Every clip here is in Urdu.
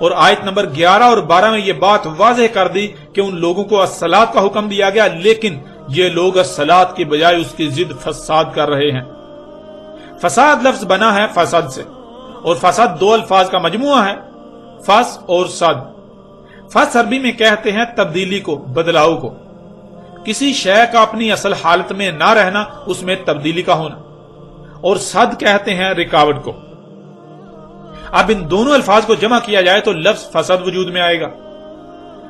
اور آیت نمبر 11 اور 12 میں یہ بات واضح کر دی کہ ان لوگوں کو الصلاۃ کا حکم دیا گیا، لیکن یہ لوگ الصلاۃ کی بجائے اس کی ضد فساد کر رہے ہیں۔ فساد لفظ بنا ہے فساد سے، اور فساد دو الفاظ کا مجموعہ ہے، فس اور صد۔ فس عربی میں کہتے ہیں تبدیلی کو، بدلاؤ کو، کسی شے کا اپنی اصل حالت میں نہ رہنا، اس میں تبدیلی کا ہونا، اور صد کہتے ہیں رکاوٹ کو۔ اب ان دونوں الفاظ کو جمع کیا جائے تو لفظ فساد وجود میں آئے گا،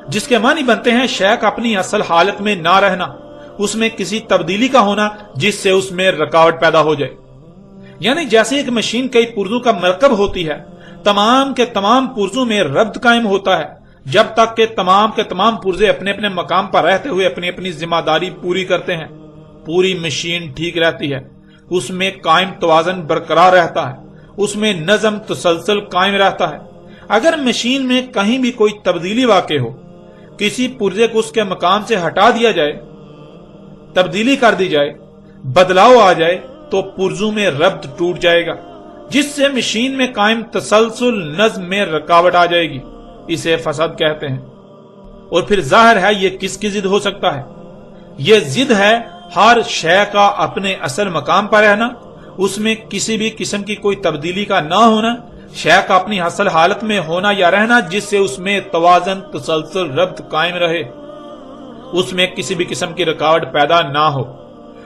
جس کے معنی بنتے ہیں شے کا اپنی اصل حالت میں نہ رہنا، اس میں کسی تبدیلی کا ہونا جس سے اس میں رکاوٹ پیدا ہو جائے۔ یعنی جیسے ایک مشین کئی پرزوں کا مرکب ہوتی ہے، تمام کے تمام پرزوں میں ربط قائم ہوتا ہے جب تک کہ تمام کے تمام پرزے اپنے اپنے مقام پر رہتے ہوئے اپنی اپنی ذمہ داری پوری کرتے ہیں، پوری مشین ٹھیک رہتی ہے، اس میں قائم توازن برقرار رہتا ہے، اس میں نظم تسلسل قائم رہتا ہے۔ اگر مشین میں کہیں بھی کوئی تبدیلی واقع ہو، کسی پرزے کو اس کے مقام سے ہٹا دیا جائے، تبدیلی کر دی جائے، بدلاؤ آ جائے، تو پرزوں میں ربط ٹوٹ جائے گا، جس سے مشین میں قائم تسلسل نظم میں رکاوٹ آ جائے گی، اسے فساد کہتے ہیں۔ اور پھر ظاہر ہے یہ کس کی ضد ہو سکتا ہے؟ یہ ضد ہے ہر شے کا اپنے اصل مقام پر رہنا، اس میں کسی بھی قسم کی کوئی تبدیلی کا نہ ہونا، شے کا اپنی اصل حالت میں ہونا یا رہنا جس سے اس میں توازن تسلسل ربط قائم رہے، اس میں کسی بھی قسم کی رکاوٹ پیدا نہ ہو۔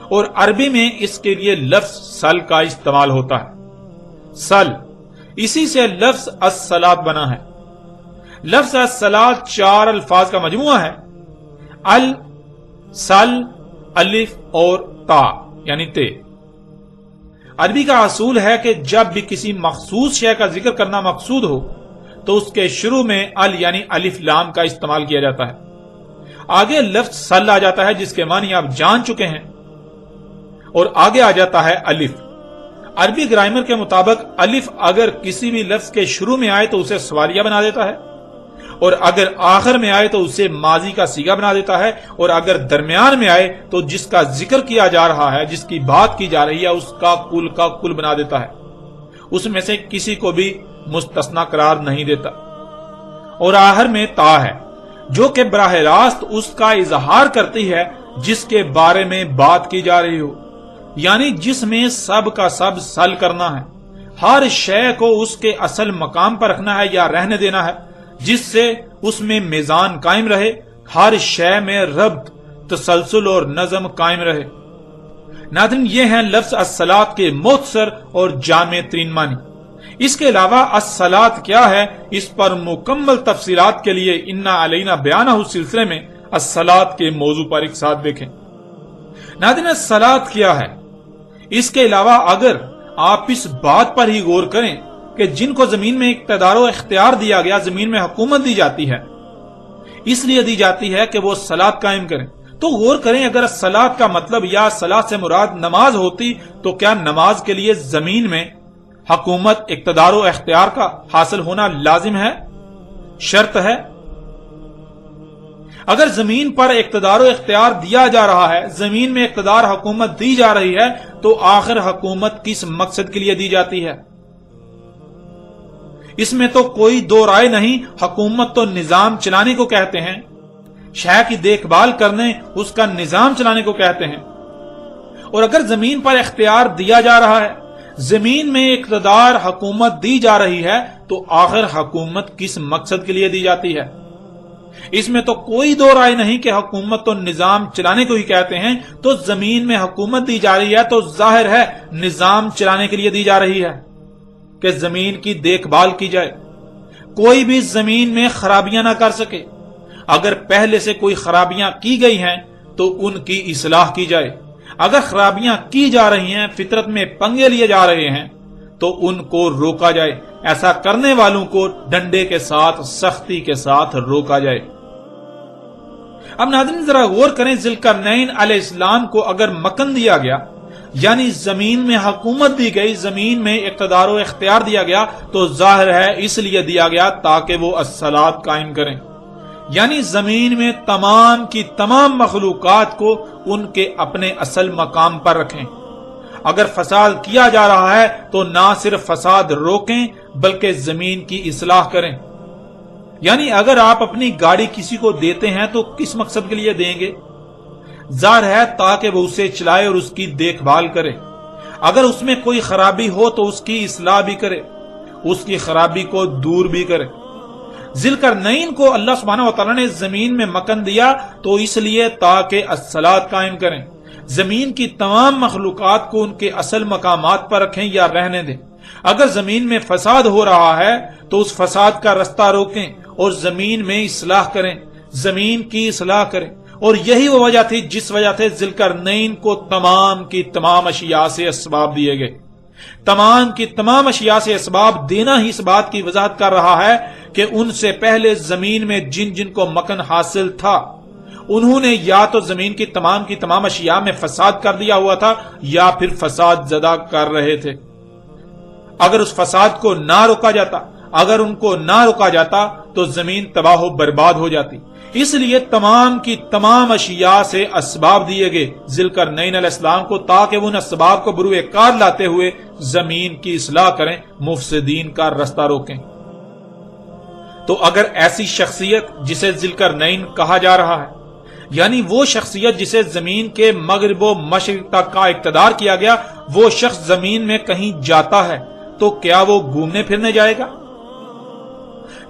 اور عربی میں اس کے لیے لفظ سل کا استعمال ہوتا ہے۔ سل، اسی سے لفظ الصلاۃ بنا ہے۔ لفظ الصلاۃ 4 الفاظ کا مجموعہ ہے، ال، سل، الف اور تا یعنی تے۔ عربی کا اصول ہے کہ جب بھی کسی مخصوص شے کا ذکر کرنا مقصود ہو تو اس کے شروع میں ال یعنی الف لام کا استعمال کیا جاتا ہے، آگے لفظ سل آ جاتا ہے جس کے معنی آپ جان چکے ہیں، اور آگے آ جاتا ہے الف۔ عربی گرامر کے مطابق الف اگر کسی بھی لفظ کے شروع میں آئے تو اسے سوالیہ بنا دیتا ہے، اور اگر آخر میں آئے تو اسے ماضی کا صیغہ بنا دیتا ہے، اور اگر درمیان میں آئے تو جس کا ذکر کیا جا رہا ہے، جس کی بات کی جا رہی ہے، اس کا کل بنا دیتا ہے، اس میں سے کسی کو بھی مستثنا قرار نہیں دیتا۔ اور آخر میں تا ہے جو کہ براہ راست اس کا اظہار کرتی ہے جس کے بارے میں بات کی جا رہی ہو، یعنی جس میں سب کا سب سل کرنا ہے، ہر شے کو اس کے اصل مقام پر رکھنا ہے یا رہنے دینا ہے، جس سے اس میں میزان قائم رہے، ہر شے میں ربط تسلسل اور نظم قائم رہے۔ ناظرین، یہ ہیں لفظ الصلاۃ کے مختصر اور جامع ترین معنی۔ اس کے علاوہ الصلاۃ کیا ہے، اس پر مکمل تفصیلات کے لیے انا علینا بیانہ سلسلے میں الصلاۃ کے موضوع پر ایک ساتھ دیکھیں۔ ناظرین، الصلاۃ کیا ہے، اس کے علاوہ اگر آپ اس بات پر ہی غور کریں کہ جن کو زمین میں اقتدار و اختیار دیا گیا، زمین میں حکومت دی جاتی ہے، اس لیے دی جاتی ہے کہ وہ صلاۃ قائم کریں، تو غور کریں اگر صلاۃ کا مطلب یا صلاۃ سے مراد نماز ہوتی تو کیا نماز کے لیے زمین میں حکومت، اقتدار و اختیار کا حاصل ہونا لازم ہے، شرط ہے؟ اگر زمین پر اقتدار و اختیار دیا جا رہا ہے، زمین میں اقتدار حکومت دی جا رہی ہے، تو آخر حکومت کس مقصد کے لیے دی جاتی ہے؟ اس میں تو کوئی دو رائے نہیں، حکومت تو نظام چلانے کو کہتے ہیں، شے کی دیکھ بھال کرنے، اس کا نظام چلانے کو کہتے ہیں۔ اور اگر زمین پر اختیار دیا جا رہا ہے، زمین میں اقتدار حکومت دی جا رہی ہے، تو آخر حکومت کس مقصد کے لیے دی جاتی ہے؟ اس میں تو کوئی دو رائے نہیں کہ حکومت تو نظام چلانے کو ہی کہتے ہیں، تو زمین میں حکومت دی جا رہی ہے تو ظاہر ہے نظام چلانے کے لیے دی جا رہی ہے کہ زمین کی دیکھ بھال کی جائے، کوئی بھی زمین میں خرابیاں نہ کر سکے، اگر پہلے سے کوئی خرابیاں کی گئی ہیں تو ان کی اصلاح کی جائے، اگر خرابیاں کی جا رہی ہیں، فطرت میں پنگے لیے جا رہے ہیں تو ان کو روکا جائے، ایسا کرنے والوں کو ڈنڈے کے ساتھ، سختی کے ساتھ روکا جائے۔ اب ناظرین ذرا غور کریں، ذوالقرنین علیہ السلام کو اگر مکن دیا گیا، یعنی زمین میں حکومت دی گئی، زمین میں اقتدار و اختیار دیا گیا، تو ظاہر ہے اس لیے دیا گیا تاکہ وہ الصلاۃ قائم کریں، یعنی زمین میں تمام کی تمام مخلوقات کو ان کے اپنے اصل مقام پر رکھیں۔ اگر فساد کیا جا رہا ہے تو نہ صرف فساد روکیں بلکہ زمین کی اصلاح کریں، یعنی اگر آپ اپنی گاڑی کسی کو دیتے ہیں تو کس مقصد کے لیے دیں گے؟ ظاہر ہے تاکہ وہ اسے چلائے اور اس کی دیکھ بھال کرے، اگر اس میں کوئی خرابی ہو تو اس کی اصلاح بھی کرے، اس کی خرابی کو دور بھی کرے۔ ذوالقرنین کو اللہ سبحانہ وتعالی نے زمین میں مکن دیا تو اس لیے تاکہ الصلاۃ قائم کریں، زمین کی تمام مخلوقات کو ان کے اصل مقامات پر رکھیں یا رہنے دیں۔ اگر زمین میں فساد ہو رہا ہے تو اس فساد کا رستہ روکیں اور زمین میں اصلاح کریں، زمین کی اصلاح کریں۔ اور یہی وہ وجہ تھی جس وجہ سے ذوالقرنین کو تمام کی تمام اشیاء سے اسباب دیے گئے۔ تمام کی تمام اشیاء سے اسباب دینا ہی اس بات کی وضاحت کر رہا ہے کہ ان سے پہلے زمین میں جن جن کو مکن حاصل تھا انہوں نے یا تو زمین کی تمام اشیاء میں فساد کر دیا ہوا تھا یا پھر فساد زدہ کر رہے تھے۔ اگر اس فساد کو نہ روکا جاتا، اگر ان کو نہ روکا جاتا تو زمین تباہ و برباد ہو جاتی۔ اس لیے تمام کی تمام اشیاء سے اسباب دیے گئے ذوالقرنین علیہ السلام کو تاکہ وہ ان اسباب کو بروئے کار لاتے ہوئے زمین کی اصلاح کریں، مفسدین کا رستہ روکیں۔ تو اگر ایسی شخصیت جسے ذوالقرنین کہا جا رہا ہے، یعنی وہ شخصیت جسے زمین کے مغرب و مشرق تک کا اقتدار کیا گیا، وہ شخص زمین میں کہیں جاتا ہے تو کیا وہ گھومنے پھرنے جائے گا؟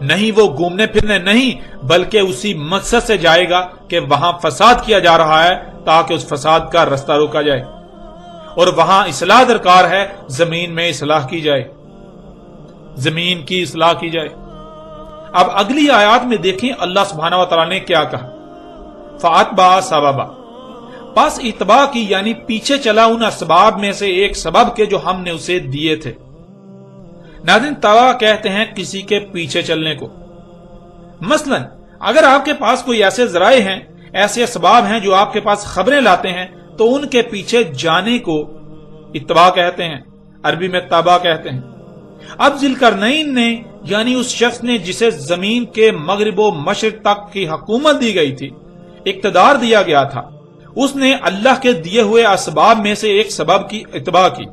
نہیں، وہ گھومنے پھرنے نہیں بلکہ اسی مقصد سے جائے گا کہ وہاں فساد کیا جا رہا ہے تاکہ اس فساد کا رستہ روکا جائے، اور وہاں اصلاح درکار ہے، زمین میں اصلاح کی جائے، زمین کی اصلاح کی جائے۔ اب اگلی آیات میں دیکھیں اللہ سبحانہ وتعالی نے کیا کہا، فَأَتْبَعَ سَبَبًا، پس اتباع کی یعنی پیچھے چلا ان اسباب میں سے ایک سبب کے جو ہم نے اسے دیے تھے۔ ناظرین، تبع کہتے ہیں کسی کے پیچھے چلنے کو۔ مثلا اگر آپ کے پاس کوئی ایسے ذرائع ہیں، ایسے اسباب ہیں جو آپ کے پاس خبریں لاتے ہیں تو ان کے پیچھے جانے کو اتباع کہتے ہیں، عربی میں تبع کہتے ہیں۔ اب ذوالقرنین نے یعنی اس شخص نے جسے زمین کے مغرب و مشرق تک کی حکومت دی گئی تھی، اقتدار دیا گیا تھا، اس نے اللہ کے دیے ہوئے اسباب میں سے ایک سبب کی اتباع کی،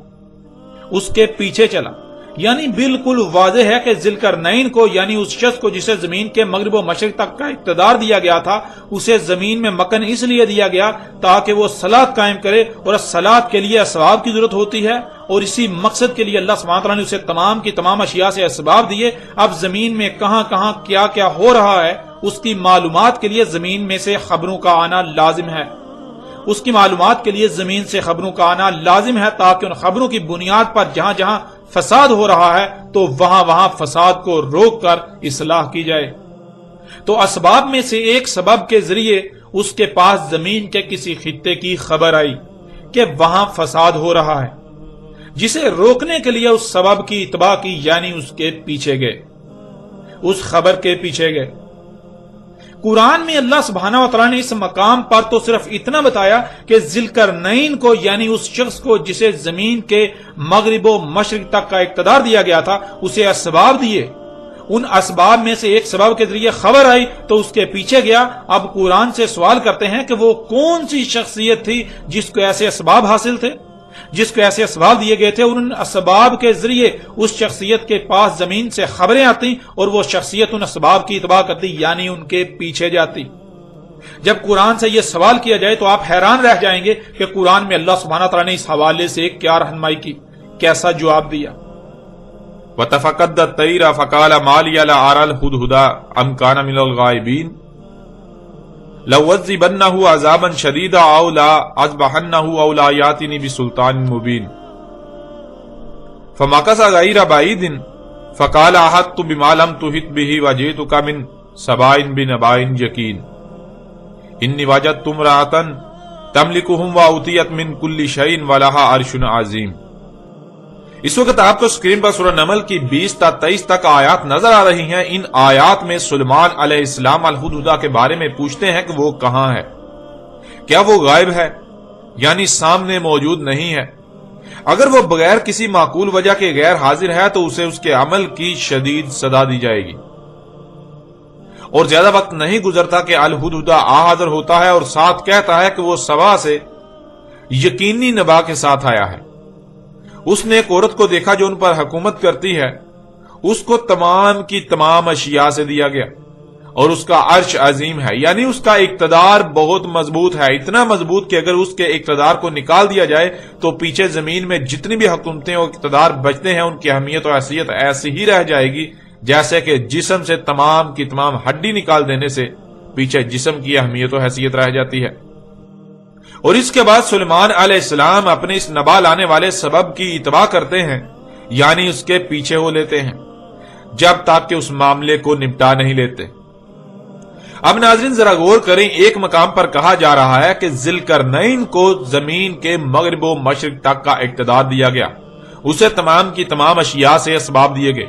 اس کے پیچھے چلا۔ یعنی بالکل واضح ہے کہ ذوالقرنین کو یعنی اس شخص کو جسے زمین کے مغرب و مشرق تک کا اقتدار دیا گیا تھا، اسے زمین میں مکن اس لیے دیا گیا تاکہ وہ صلاۃ قائم کرے، اور صلاۃ کے لیے اسباب کی ضرورت ہوتی ہے، اور اسی مقصد کے لیے اللہ سبحانہ وتعالی نے اسے تمام کی تمام اشیاء سے اسباب دیے۔ اب زمین میں کہاں کہاں کیا کیا ہو رہا ہے اس کی معلومات کے لیے زمین میں سے خبروں کا آنا لازم ہے، اس کی معلومات کے لیے زمین سے خبروں کا آنا لازم ہے تاکہ ان خبروں کی بنیاد پر جہاں جہاں فساد ہو رہا ہے تو وہاں وہاں فساد کو روک کر اصلاح کی جائے۔ تو اسباب میں سے ایک سبب کے ذریعے اس کے پاس زمین کے کسی خطے کی خبر آئی کہ وہاں فساد ہو رہا ہے، جسے روکنے کے لیے اس سبب کی اتباع کی یعنی اس کے پیچھے گئے، اس خبر کے پیچھے گئے۔ قرآن میں اللہ سبحانہ وتعالی نے اس مقام پر تو صرف اتنا بتایا کہ ذوالقرنین کو یعنی اس شخص کو جسے زمین کے مغرب و مشرق تک کا اقتدار دیا گیا تھا اسے اسباب دیے، ان اسباب میں سے ایک سبب کے ذریعے خبر آئی تو اس کے پیچھے گیا۔ اب قرآن سے سوال کرتے ہیں کہ وہ کون سی شخصیت تھی جس کو ایسے اسباب حاصل تھے، جس کو ایسے اسباب دیے گئے تھے، ان اسباب کے ذریعے اس شخصیت کے پاس زمین سے خبریں آتی اور وہ شخصیت ان اسباب کی اتباع کرتی یعنی ان کے پیچھے جاتی۔ جب قرآن سے یہ سوال کیا جائے تو آپ حیران رہ جائیں گے کہ قرآن میں اللہ سبحانہ تعالیٰ نے اس حوالے سے کیا رہنمائی کی، کیسا جواب دیا۔ وَتَفَقَّدَ الطَّيْرَ فَقَالَ مَا لِيَ لَا أَرَى الْهُدْهُدَ أَمْ كَانَ مِنَ الْغَائِبِينَ لَأُعَذِّبَنَّهُ عَذَابًا شَدِيدًا أَوْ لَأَذْبَحَنَّهُ أَوْ لَا يَأْتِنِي بِسُلْطَانٍ مُبِينٍ فَمَكَثَ غَيْرَ بَعِيدٍ فَقَالَ أَحَطتُ بِمَا لَمْ تُحِطْ بِهِ وَجِئْتُكَ مِنْ سَبَإٍ بِنَبَإٍ يَقِينٍ إِنِّي وَجَدتُّ امْرَأَةً تَمْلِكُهُمْ وَأُوتِيَتْ مِنْ كُلِّ شَيْءٍ وَلَهَا عَرْشٌ عَظِيمٌ۔ اس وقت آپ کو اسکرین پر سورہ نمل کی 20 تا 23 تک آیات نظر آ رہی ہیں۔ ان آیات میں سلیمان علیہ السلام الہدہد کے بارے میں پوچھتے ہیں کہ وہ کہاں ہے، کیا وہ غائب ہے یعنی سامنے موجود نہیں ہے؟ اگر وہ بغیر کسی معقول وجہ کے غیر حاضر ہے تو اسے اس کے عمل کی شدید سزا دی جائے گی، اور زیادہ وقت نہیں گزرتا کہ الہدہد حاضر ہوتا ہے اور ساتھ کہتا ہے کہ وہ سبا سے یقینی نبا کے ساتھ آیا ہے۔ اس نے ایک عورت کو دیکھا جو ان پر حکومت کرتی ہے، اس کو تمام کی تمام اشیاء سے دیا گیا، اور اس کا عرش عظیم ہے، یعنی اس کا اقتدار بہت مضبوط ہے، اتنا مضبوط کہ اگر اس کے اقتدار کو نکال دیا جائے تو پیچھے زمین میں جتنی بھی حکومتیں اور اقتدار بچتے ہیں ان کی اہمیت اور حیثیت ایسی ہی رہ جائے گی جیسے کہ جسم سے تمام کی تمام ہڈی نکال دینے سے پیچھے جسم کی اہمیت و حیثیت رہ جاتی ہے۔ اور اس کے بعد سلیمان علیہ السلام اپنے اس نبا لانے والے سبب کی اتباع کرتے ہیں، یعنی اس کے پیچھے ہو لیتے ہیں جب تک کہ اس معاملے کو نپٹا نہیں لیتے۔ اب ناظرین ذرا غور کریں، ایک مقام پر کہا جا رہا ہے کہ ذوالقرنین کو زمین کے مغرب و مشرق تک کا اقتدار دیا گیا، اسے تمام کی تمام اشیاء سے اسباب دیے گئے۔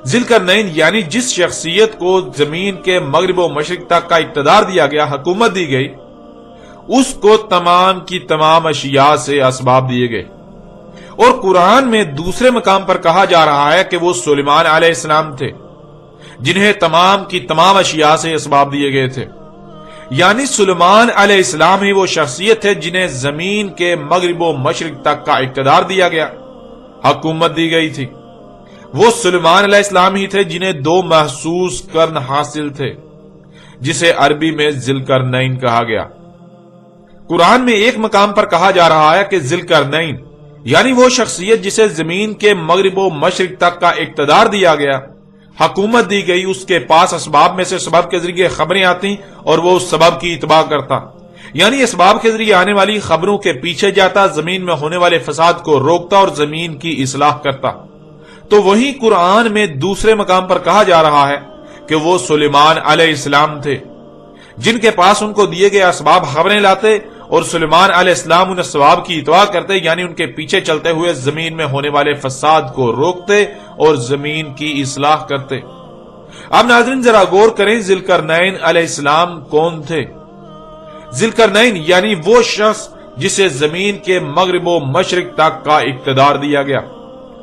ذوالقرنین یعنی جس شخصیت کو زمین کے مغرب و مشرق تک کا اقتدار دیا گیا، حکومت دی گئی، اس کو تمام کی تمام اشیاء سے اسباب دیے گئے۔ اور قرآن میں دوسرے مقام پر کہا جا رہا ہے کہ وہ سلیمان علیہ السلام تھے جنہیں تمام کی تمام اشیاء سے اسباب دیے گئے تھے، یعنی سلیمان علیہ السلام ہی وہ شخصیت ہے جنہیں زمین کے مغرب و مشرق تک کا اقتدار دیا گیا، حکومت دی گئی تھی۔ وہ سلیمان علیہ السلام ہی تھے جنہیں دو محسوس کرن حاصل تھے، جسے عربی میں ذوالقرنین کہا گیا۔ قرآن میں ایک مقام پر کہا جا رہا ہے کہ ذوالقرنین یعنی وہ شخصیت جسے زمین کے مغرب و مشرق تک کا اقتدار دیا گیا، حکومت دی گئی، اس کے پاس اسباب میں سے سبب کے ذریعے خبریں آتی اور وہ اس سبب کی اتباع کرتا، یعنی اسباب کے ذریعے آنے والی خبروں کے پیچھے جاتا، زمین میں ہونے والے فساد کو روکتا اور زمین کی اصلاح کرتا۔ تو وہی قرآن میں دوسرے مقام پر کہا جا رہا ہے کہ وہ سلیمان علیہ السلام تھے جن کے پاس ان کو دیے گئے اسباب خبریں لاتے اور سلیمان علیہ السلام ان اسباب کی اتباع کرتے، یعنی ان کے پیچھے چلتے ہوئے زمین میں ہونے والے فساد کو روکتے اور زمین کی اصلاح کرتے۔ اب ناظرین ذرا غور کریں، ذوالقرنین علیہ السلام کون تھے؟ ذوالقرنین یعنی وہ شخص جسے زمین کے مغرب و مشرق تک کا اقتدار دیا گیا،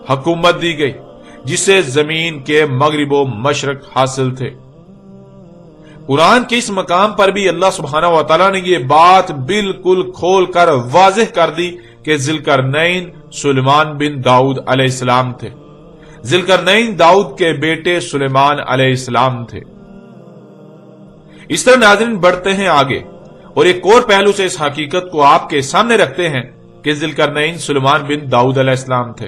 حکومت دی گئی، جسے زمین کے مغرب و مشرق حاصل تھے۔ قرآن کے اس مقام پر بھی اللہ سبحانہ و تعالیٰ نے یہ بات بالکل کھول کر واضح کر دی کہ ذوالقرنین سلیمان بن داؤد علیہ السلام تھے۔ ذوالقرنین داؤد کے بیٹے سلیمان علیہ السلام تھے۔ اس طرح ناظرین بڑھتے ہیں آگے اور ایک اور پہلو سے اس حقیقت کو آپ کے سامنے رکھتے ہیں کہ ذوالقرنین سلیمان بن داؤد علیہ السلام تھے۔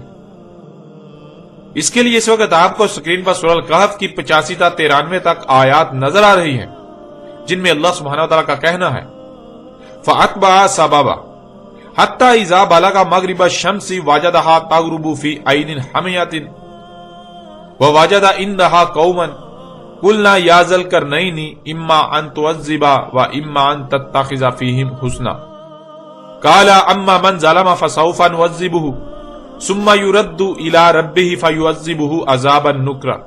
اس کے لیے اس وقت آپ کو سکرین پر سورہ الکہف کی 85 تا 93 تک آیات نظر آ رہی ہیں جن میں اللہ سبحانہ وتعالیٰ کا کہنا ہے فَأَتْبَعَ سَبَبًا حَتَّى إِذَا بَلَغَ مَغْرِبَ الشَّمْسِ وَجَدَهَا تَغْرُبُ فِي عَيْنٍ حَمِيَةٍ وَوَجَدَ عِندَهَا قَوْمًا قُلْنَا يَا ذَا الْقَرْنَيْنِ إِمَّا أَن تُعَذِّبَ وَإِمَّا أَن تَتَّخِذَ فِيهِمْ حُسْنًا قَالَ أَمَّا مَنْ ظَلَمَ فَسَوْفَ نُعَذِّبُهُ ثم يرد الى ربه فيعذبه عذابا نكرا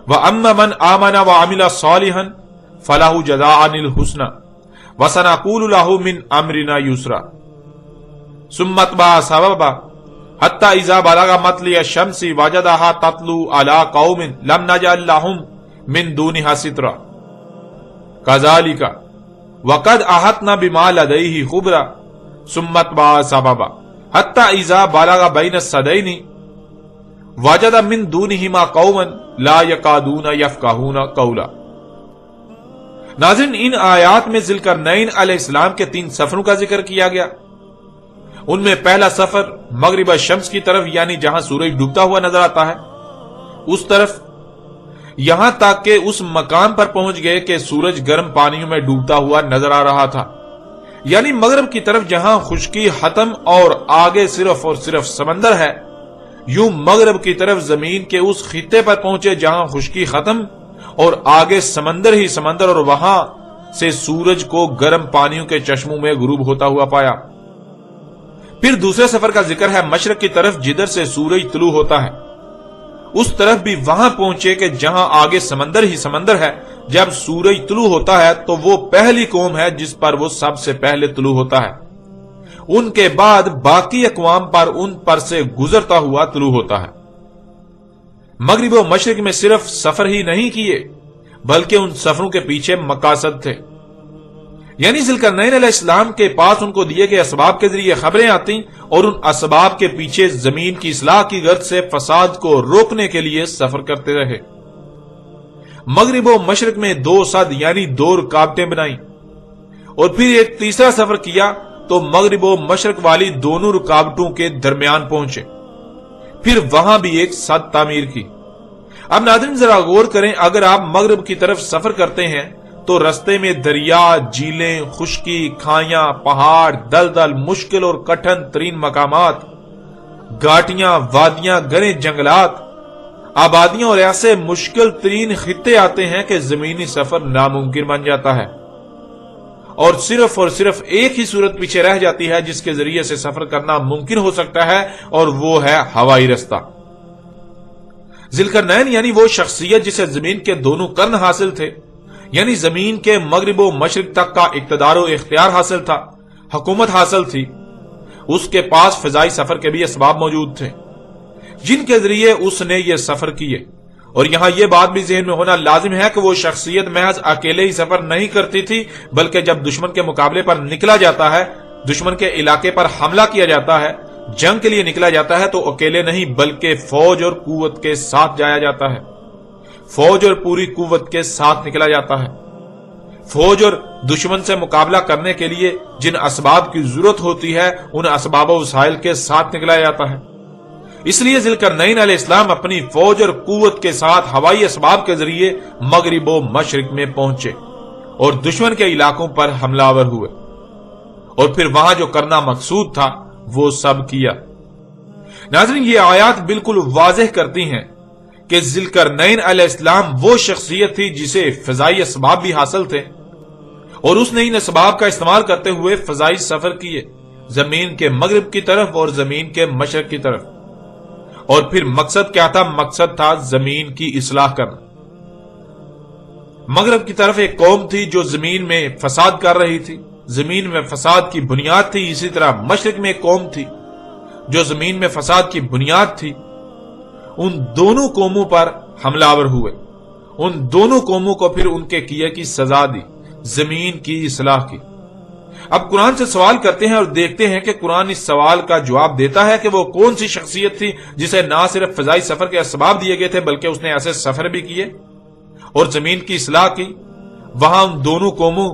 واما من امن وعمل صالحا فله جزاء الحسنى وسنقول له من امرنا يسرا ثم اتبع سببا حتى اذا بلغ مطلع الشمس وجدها تطلع على قوم لم نجعل لهم من دونها سترا كذلك وقد احطنا بما لديه خبرا ثم اتبع سببا حتی اذا بلغ بین السدین وجد من دونہما قوما لا یکادون یفقہون قولا۔ ناظرین ان آیات میں ذوالقرنین علیہ السلام کے 3 سفروں کا ذکر کیا گیا۔ ان میں پہلا سفر مغرب الشمس کی طرف یعنی جہاں سورج ڈوبتا ہوا نظر آتا ہے اس طرف، یہاں تک کہ اس مقام پر پہنچ گئے کہ سورج گرم پانیوں میں ڈوبتا ہوا نظر آ رہا تھا، یعنی مغرب کی طرف جہاں خشکی ختم اور آگے صرف اور صرف سمندر ہے، یوں مغرب کی طرف زمین کے اس خطے پر پہنچے جہاں خشکی ختم اور آگے سمندر ہی سمندر، اور وہاں سے سورج کو گرم پانیوں کے چشموں میں غروب ہوتا ہوا پایا۔ پھر دوسرے سفر کا ذکر ہے مشرق کی طرف جدھر سے سورج طلوع ہوتا ہے، اس طرف بھی وہاں پہنچے کہ جہاں آگے سمندر ہی سمندر ہے، جب سورج طلوع ہوتا ہے تو وہ پہلی قوم ہے جس پر وہ سب سے پہلے طلوع ہوتا ہے، ان کے بعد باقی اقوام پر ان پر سے گزرتا ہوا طلوع ہوتا ہے۔ مغرب و مشرق میں صرف سفر ہی نہیں کیے بلکہ ان سفروں کے پیچھے مقاصد تھے، یعنی ذوالقرنین علیہ السلام کے پاس ان کو دیے گئے اسباب کے ذریعے خبریں آتی اور ان اسباب کے پیچھے زمین کی اصلاح کی غرض سے فساد کو روکنے کے لیے سفر کرتے رہے۔ مغرب و مشرق میں 2 صد یعنی 2 رکاوٹیں بنائیں، اور پھر ایک تیسرا سفر کیا تو مغرب و مشرق والی دونوں رکاوٹوں کے درمیان پہنچے، پھر وہاں بھی ایک سد تعمیر کی۔ اب ناظرین ذرا غور کریں، اگر آپ مغرب کی طرف سفر کرتے ہیں تو رستے میں دریا، جھیلیں، خشکی، کھائیاں، پہاڑ، دلدل، مشکل اور کٹھن ترین مقامات، گھاٹیاں، وادیاں، گھنے جنگلات، آبادیاں اور ایسے مشکل ترین خطے آتے ہیں کہ زمینی سفر ناممکن بن جاتا ہے، اور صرف ایک ہی صورت پیچھے رہ جاتی ہے جس کے ذریعے سے سفر کرنا ممکن ہو سکتا ہے، اور وہ ہے ہوائی رستہ۔ ذوالقرنین یعنی وہ شخصیت جسے زمین کے دونوں قرن حاصل تھے، یعنی زمین کے مغرب و مشرق تک کا اقتدار و اختیار حاصل تھا، حکومت حاصل تھی، اس کے پاس فضائی سفر کے بھی اسباب موجود تھے جن کے ذریعے اس نے یہ سفر کیے۔ اور یہاں یہ بات بھی ذہن میں ہونا لازم ہے کہ وہ شخصیت محض اکیلے ہی سفر نہیں کرتی تھی، بلکہ جب دشمن کے مقابلے پر نکلا جاتا ہے، دشمن کے علاقے پر حملہ کیا جاتا ہے، جنگ کے لیے نکلا جاتا ہے، تو اکیلے نہیں بلکہ فوج اور قوت کے ساتھ جایا جاتا ہے، فوج اور پوری قوت کے ساتھ نکلا جاتا ہے۔ فوج اور دشمن سے مقابلہ کرنے کے لیے جن اسباب کی ضرورت ہوتی ہے ان اسباب و وسائل کے ساتھ نکلا جاتا ہے۔ اس لیے ذوالقرنین علیہ السلام اپنی فوج اور قوت کے ساتھ ہوائی اسباب کے ذریعے مغرب و مشرق میں پہنچے اور دشمن کے علاقوں پر حملہ آور ہوئے، اور پھر وہاں جو کرنا مقصود تھا وہ سب کیا۔ ناظرین یہ آیات بالکل واضح کرتی ہیں کہ ذوالقرنین علیہ السلام وہ شخصیت تھی جسے فضائی اسباب بھی حاصل تھے، اور اس نے ان اسباب کا استعمال کرتے ہوئے فضائی سفر کیے، زمین کے مغرب کی طرف اور زمین کے مشرق کی طرف۔ اور پھر مقصد کیا تھا؟ مقصد تھا زمین کی اصلاح کرنا۔ مغرب کی طرف ایک قوم تھی جو زمین میں فساد کر رہی تھی، زمین میں فساد کی بنیاد تھی، اسی طرح مشرق میں ایک قوم تھی جو زمین میں فساد کی بنیاد تھی۔ ان دونوں قوموں پر حملہ آور ہوئے، ان دونوں قوموں کو پھر ان کے کیے کی سزا دی، زمین کی اصلاح کی۔ اب قرآن سے سوال کرتے ہیں اور دیکھتے ہیں کہ قرآن اس سوال کا جواب دیتا ہے کہ وہ کون سی شخصیت تھی جسے نہ صرف فضائی سفر کے اسباب دیے گئے تھے بلکہ اس نے ایسے سفر بھی کیے اور زمین کی اصلاح کی، وہاں ان دونوں قوموں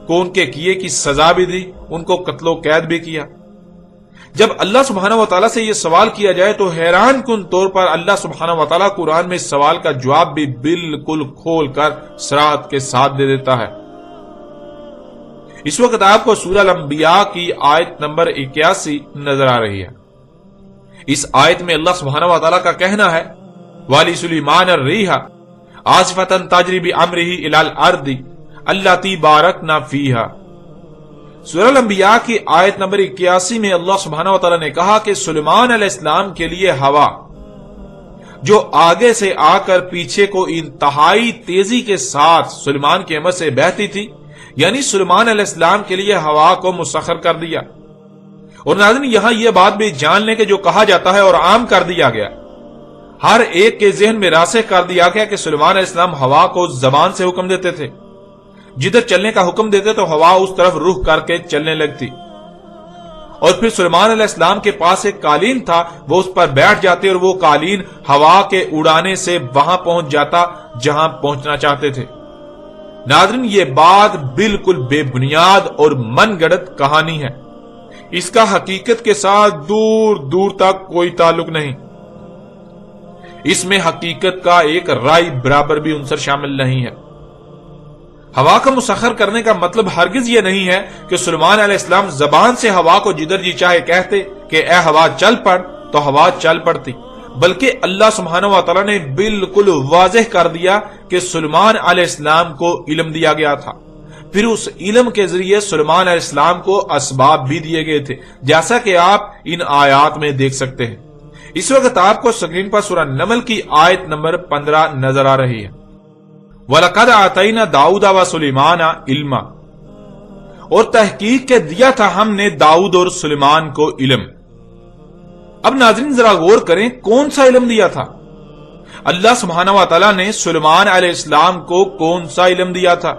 کو ان کے کیے کی سزا بھی دی، ان کو قتل و قید بھی کیا۔ جب اللہ سبحانہ و تعالیٰ سے یہ سوال کیا جائے تو حیران کن طور پر اللہ سبحانہ و تعالیٰ قرآن میں اس سوال کا جواب بھی بالکل کھول کر صراحت کے ساتھ دے دیتا ہے۔ اس وقت آپ کو سورہ الانبیاء کی آیت نمبر 81 نظر آ رہی ہے۔ اس آیت میں اللہ سبحانہ و تعالیٰ کا کہنا ہے وَلِسُلَيْمَانَ الرِّيحَ عَاصِفَةً تَجْرِي بِأَمْرِهِ إِلَى الْأَرْضِ الَّتِي بَارَكْنَا فِيهَا۔ سورہ الانبیاء کی آیت نمبر 81 میں اللہ سبحانہ و تعالیٰ نے کہا کہ سلیمان علیہ السلام کے لیے ہوا جو آگے سے آ کر پیچھے کو انتہائی تیزی کے ساتھ سلیمان کے امر سے بہتی تھی، یعنی سلیمان علیہ السلام کے لیے ہوا کو مسخر کر دیا۔ اور ناظرین یہاں یہ بات بھی جان لیں کہ جو کہا جاتا ہے اور عام کر دیا گیا، ہر ایک کے ذہن میں راسخ کر دیا گیا کہ سلیمان علیہ السلام ہوا کو زبان سے حکم دیتے تھے، جدھر چلنے کا حکم دیتے تو ہوا اس طرف رخ کر کے چلنے لگتی، اور پھر سلیمان علیہ السلام کے پاس ایک قالین تھا، وہ اس پر بیٹھ جاتے اور وہ قالین ہوا کے اڑانے سے وہاں پہنچ جاتا جہاں پہنچنا چاہتے تھے۔ ناظرین یہ بات بالکل بے بنیاد اور من گڑت کہانی ہے، اس کا حقیقت کے ساتھ دور دور تک کوئی تعلق نہیں، اس میں حقیقت کا ایک رائی برابر بھی عنصر شامل نہیں ہے۔ ہوا کا مسخر کرنے کا مطلب ہرگز یہ نہیں ہے کہ سلیمان علیہ السلام زبان سے ہوا کو جدھر جی چاہے کہتے کہ اے ہوا چل پڑ تو ہوا چل پڑتی، بلکہ اللہ سبحانہ و تعالیٰ نے بالکل واضح کر دیا کہ سلیمان علیہ السلام کو علم دیا گیا تھا، پھر اس علم کے ذریعے سلیمان علیہ السلام کو اسباب بھی دیے گئے تھے، جیسا کہ آپ ان آیات میں دیکھ سکتے ہیں۔ اس وقت آپ کو سکرین پر سورہ نمل کی آیت نمبر 15 نظر آ رہی ہے۔ وَلَقَدْ آتَيْنَا دَاؤُدَ وَسُلَيْمَانَ عِلْمًا، اور تحقیق کے دیا تھا ہم نے داؤد اور سلیمان کو علم۔ اب ناظرین ذرا غور کریں کون سا علم دیا تھا؟ اللہ سبحانہ و تعالیٰ نے سلیمان علیہ السلام کو کون سا علم دیا تھا،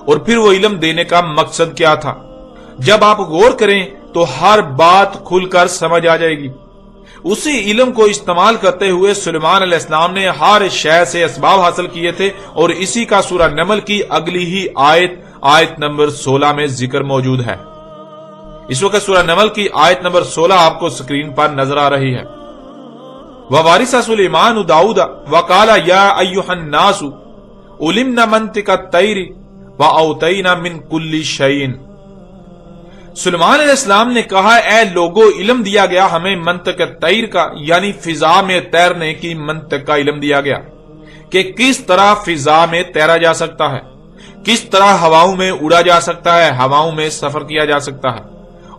اور پھر وہ علم دینے کا مقصد کیا تھا؟ جب آپ غور کریں تو ہر بات کھل کر سمجھ آ جائے گی۔ اسی علم کو استعمال کرتے ہوئے سلیمان علیہ السلام نے ہر شے سے اسباب حاصل کیے تھے، اور اسی کا سورہ نمل کی اگلی ہی آیت نمبر 16 میں ذکر موجود ہے۔ اس وقت سورہ نمل کی آیت نمبر 16 آپ کو سکرین پر نظر آ رہی ہے۔ وَوَارِثَ سُلَيْمَانُ دَاوُدَ وَقَالَ يَا أَيُّهَا النَّاسُ عُلِمْنَا مَنطِقَ الطَّيْرِ وَأَوْتَيْنَا مِنْ كُلِّ شَيْءٍ۔ سلیمان علیہ السلام نے کہا، اے لوگو، علم دیا گیا ہمیں منطق الطیر کا، یعنی فضا میں تیرنے کی منطق کا علم دیا گیا کہ کس طرح فضا میں تیرا جا سکتا ہے، کس طرح ہواؤں میں اڑا جا سکتا ہے، ہواؤں میں سفر کیا جا سکتا ہے،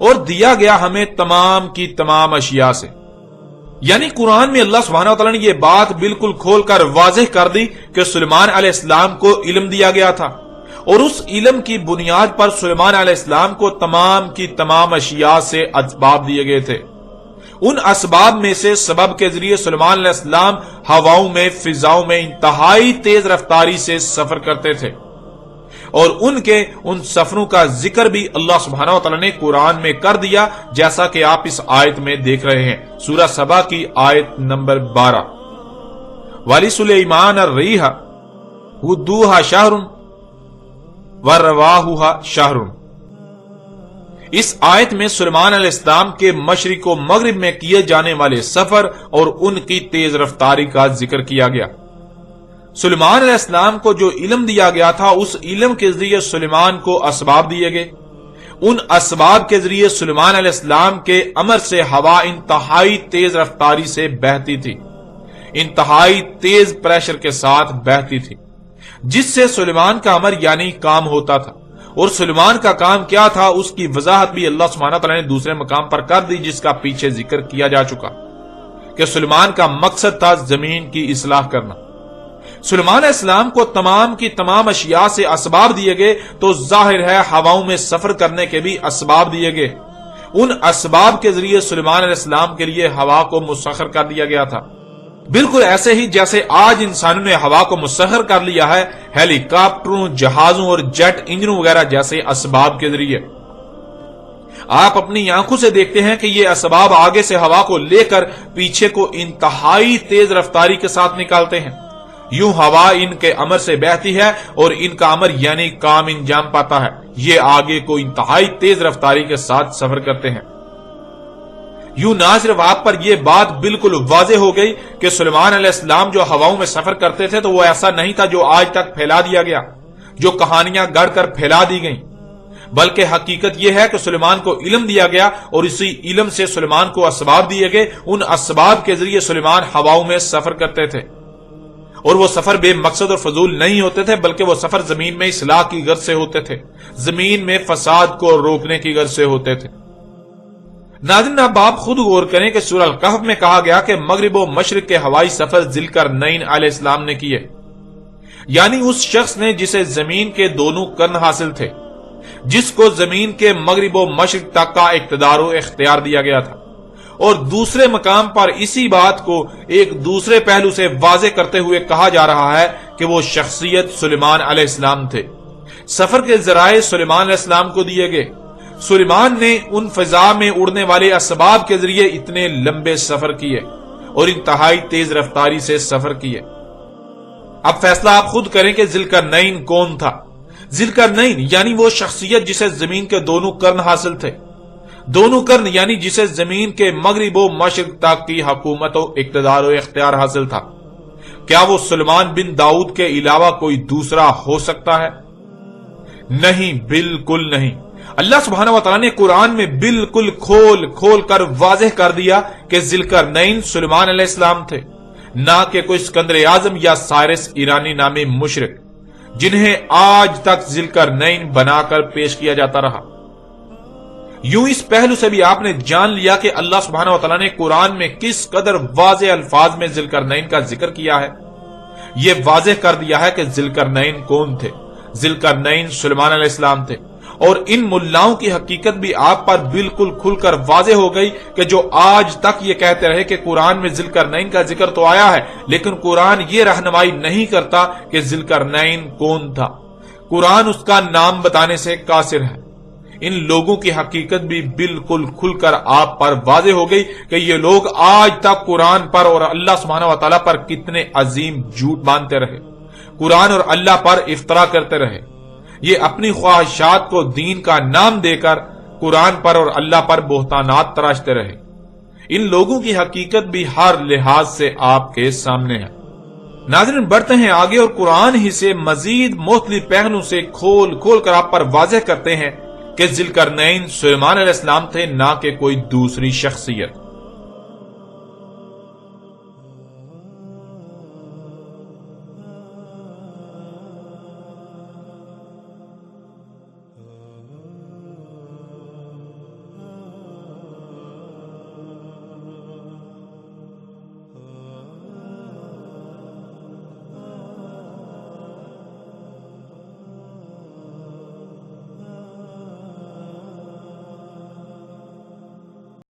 اور دیا گیا ہمیں تمام کی تمام اشیاء سے۔ یعنی قرآن میں اللہ سبحانہ وتعالی نے یہ بات بالکل کھول کر واضح کر دی کہ سلیمان علیہ السلام کو علم دیا گیا تھا، اور اس علم کی بنیاد پر سلیمان علیہ السلام کو تمام کی تمام اشیاء سے اسباب دیے گئے تھے۔ ان اسباب میں سے سبب کے ذریعے سلیمان علیہ السلام ہواؤں میں، فضاؤں میں انتہائی تیز رفتاری سے سفر کرتے تھے، اور ان سفروں کا ذکر بھی اللہ سبحانہ وتعالی نے قرآن میں کر دیا، جیسا کہ آپ اس آیت میں دیکھ رہے ہیں، سورہ سبا کی آیت نمبر 12۔ وَلِسُلَيْمَانَ الرِّيحَ غُدُوهَا شَهْرٌ وَرَوَاحُهَا شَهْرٌ۔ اس آیت میں سلیمان علیہ السلام کے مشرق و مغرب میں کیے جانے والے سفر اور ان کی تیز رفتاری کا ذکر کیا گیا۔ سلیمان علیہ السلام کو جو علم دیا گیا تھا، اس علم کے ذریعے سلیمان کو اسباب دیے گئے۔ ان اسباب کے ذریعے سلیمان علیہ السلام کے امر سے ہوا انتہائی تیز رفتاری سے بہتی تھی، انتہائی تیز پریشر کے ساتھ بہتی تھی، جس سے سلیمان کا امر یعنی کام ہوتا تھا۔ اور سلیمان کا کام کیا تھا، اس کی وضاحت بھی اللہ سبحانہ تعالیٰ نے دوسرے مقام پر کر دی، جس کا پیچھے ذکر کیا جا چکا کہ سلیمان کا مقصد تھا زمین کی اصلاح کرنا۔ سلیمان علیہ السلام کو تمام کی تمام اشیاء سے اسباب دیے گئے، تو ظاہر ہے ہواؤں میں سفر کرنے کے بھی اسباب دیے گئے۔ ان اسباب کے ذریعے سلیمان علیہ السلام کے لیے ہوا کو مسخر کر دیا گیا تھا، بالکل ایسے ہی جیسے آج انسانوں نے ہوا کو مسخر کر لیا ہے ہیلی کاپٹروں، جہازوں اور جیٹ انجنوں وغیرہ جیسے اسباب کے ذریعے۔ آپ اپنی آنکھوں سے دیکھتے ہیں کہ یہ اسباب آگے سے ہوا کو لے کر پیچھے کو انتہائی تیز رفتاری کے ساتھ نکالتے ہیں، یوں ہوا ان کے امر سے بہتی ہے، اور ان کا امر یعنی کام انجام پاتا ہے، یہ آگے کو انتہائی تیز رفتاری کے ساتھ سفر کرتے ہیں۔ یوں نہ صرف آپ پر یہ بات بالکل واضح ہو گئی کہ سلیمان علیہ السلام جو ہواؤں میں سفر کرتے تھے تو وہ ایسا نہیں تھا جو آج تک پھیلا دیا گیا، جو کہانیاں گڑھ کر پھیلا دی گئیں، بلکہ حقیقت یہ ہے کہ سلیمان کو علم دیا گیا، اور اسی علم سے سلیمان کو اسباب دیے گئے۔ ان اسباب کے ذریعے سلیمان ہواؤں میں سفر کرتے تھے، اور وہ سفر بے مقصد اور فضول نہیں ہوتے تھے، بلکہ وہ سفر زمین میں اصلاح کی غرض سے ہوتے تھے، زمین میں فساد کو روکنے کی غرض سے ہوتے تھے۔ ناظرین، اب آپ خود غور کریں کہ سورہ الکہف میں کہا گیا کہ مغرب و مشرق کے ہوائی سفر ذوالقرنین علیہ السلام نے کیے، یعنی اس شخص نے جسے زمین کے دونوں قرن حاصل تھے، جس کو زمین کے مغرب و مشرق تک کا اقتدار و اختیار دیا گیا تھا۔ اور دوسرے مقام پر اسی بات کو ایک دوسرے پہلو سے واضح کرتے ہوئے کہا جا رہا ہے کہ وہ شخصیت سلیمان علیہ السلام تھے۔ سفر کے ذرائع سلیمان علیہ السلام کو دیے گئے۔ سلیمان نے ان فضا میں اڑنے والے اسباب کے ذریعے اتنے لمبے سفر کیے اور انتہائی تیز رفتاری سے سفر کیے۔ اب فیصلہ آپ خود کریں کہ ذوالقرنین کون تھا۔ ذوالقرنین یعنی وہ شخصیت جسے زمین کے دونوں قرن حاصل تھے، دونوں قرن یعنی جسے زمین کے مغرب و مشرق تک کی حکومت و اقتدار و اختیار حاصل تھا۔ کیا وہ سلیمان بن داؤد کے علاوہ کوئی دوسرا ہو سکتا ہے؟ نہیں، بالکل نہیں۔ اللہ سبحانہ وتعالی نے قرآن میں بالکل کھول کر واضح کر دیا کہ ذوالقرنین سلیمان علیہ السلام تھے، نہ کہ کوئی اسکندر اعظم یا سائرس ایرانی نامی مشرک، جنہیں آج تک ذوالقرنین بنا کر پیش کیا جاتا رہا۔ یوں اس پہلو سے بھی آپ نے جان لیا کہ اللہ سبحانہ وتعالی نے قرآن میں کس قدر واضح الفاظ میں ذوالقرنین کا ذکر کیا ہے۔ یہ واضح کر دیا ہے کہ ذوالقرنین کون تھے۔ ذوالقرنین سلیمان علیہ السلام تھے، اور ان ملاؤں کی حقیقت بھی آپ پر بالکل کھل کر واضح ہو گئی کہ جو آج تک یہ کہتے رہے کہ قرآن میں ذوالقرنین کا ذکر تو آیا ہے، لیکن قرآن یہ رہنمائی نہیں کرتا کہ ذوالقرنین کون تھا۔ قرآن اس کا نام بتانے سے قاصر ہے۔ ان لوگوں کی حقیقت بھی بالکل کھل کر آپ پر واضح ہو گئی کہ یہ لوگ آج تک قرآن پر اور اللہ سبحانہ و تعالیٰ پر کتنے عظیم جھوٹ باندھتے رہے، قرآن اور اللہ پر افطرا کرتے رہے۔ یہ اپنی خواہشات کو دین کا نام دے کر قرآن پر اور اللہ پر بہتانات تراشتے رہے۔ ان لوگوں کی حقیقت بھی ہر لحاظ سے آپ کے سامنے ہے۔ ناظرین، بڑھتے ہیں آگے اور قرآن ہی سے مزید مختلف پہلو سے کھول کھول کر آپ پر واضح کرتے ہیں کہ ذوالقرنین سلیمان علیہ السلام تھے، نہ کہ کوئی دوسری شخصیت۔